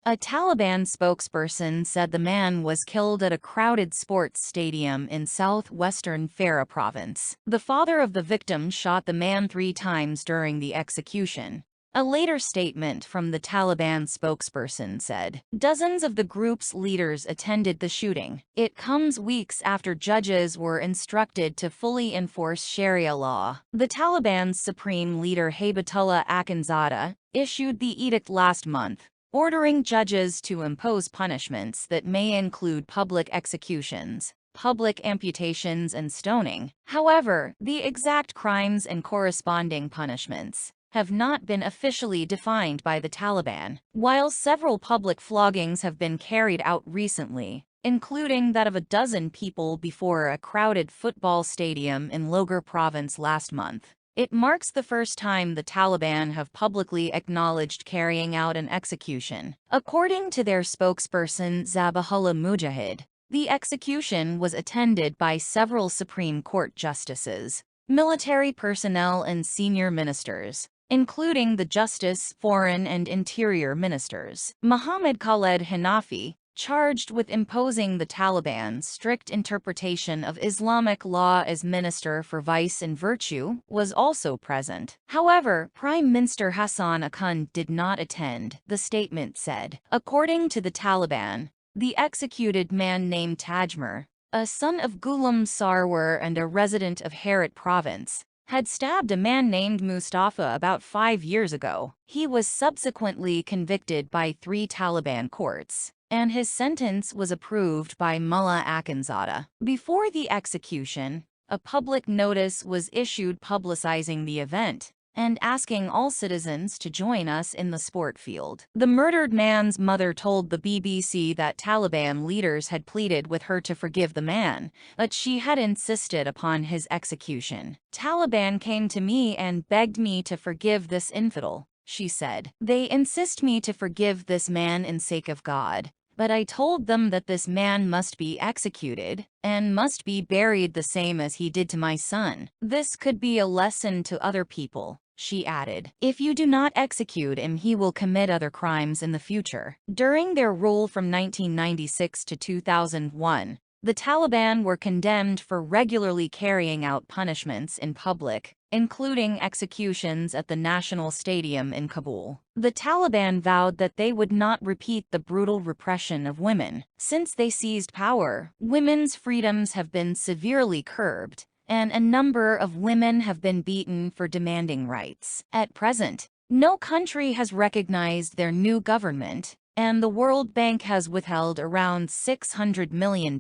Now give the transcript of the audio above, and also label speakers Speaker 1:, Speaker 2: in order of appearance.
Speaker 1: A Taliban spokesperson said the man was killed at a crowded sports stadium in southwestern Farah province. The father of the victim shot the man 3 times during the execution. A later statement from the Taliban spokesperson said, "Dozens of the group's leaders attended the shooting. It comes weeks after judges were instructed to fully enforce Sharia law." The Taliban's supreme leader Haibatullah Akhundzada issued the edict last month, ordering judges to impose punishments that may include public executions, public amputations, and stoning. However, the exact crimes and corresponding punishments have not been officially defined by the Taliban. While several public floggings have been carried out recently, including that of a dozen people before a crowded football stadium in Logar province last month, it marks the first time the Taliban have publicly acknowledged carrying out an execution. According to their spokesperson Zabihullah Mujahid, the execution was attended by several Supreme Court justices, military personnel, and senior ministers, including the Justice, Foreign, and Interior Ministers. Mohammad Khaled Hanafi, charged with imposing the Taliban's strict interpretation of Islamic law as Minister for Vice and Virtue, was also present. However, Prime Minister Hassan Akhund did not attend, the statement said. According to the Taliban, the executed man named Tajmer, a son of Ghulam Sarwar and a resident of Herat province, had stabbed a man named Mustafa about 5 years ago. He was subsequently convicted by 3 Taliban courts, and his sentence was approved by Mullah Akhundzada. Before the execution, a public notice was issued publicizing the event and asking all citizens to join us in the sport field. The murdered man's mother told the BBC that Taliban leaders had pleaded with her to forgive the man, but she had insisted upon his execution. "Taliban came to me and begged me to forgive this infidel," she said. "They insist me to forgive this man in sake of God. But I told them that this man must be executed and must be buried the same as he did to my son. This could be a lesson to other people," she added. "If you do not execute him, he will commit other crimes in the future." During their rule from 1996 to 2001, the Taliban were condemned for regularly carrying out punishments in public, including executions at the National Stadium in Kabul. The Taliban vowed that they would not repeat the brutal repression of women. Since they seized power, women's freedoms have been severely curbed, and a number of women have been beaten for demanding rights. At present, no country has recognized their new government, and the World Bank has withheld around $600 million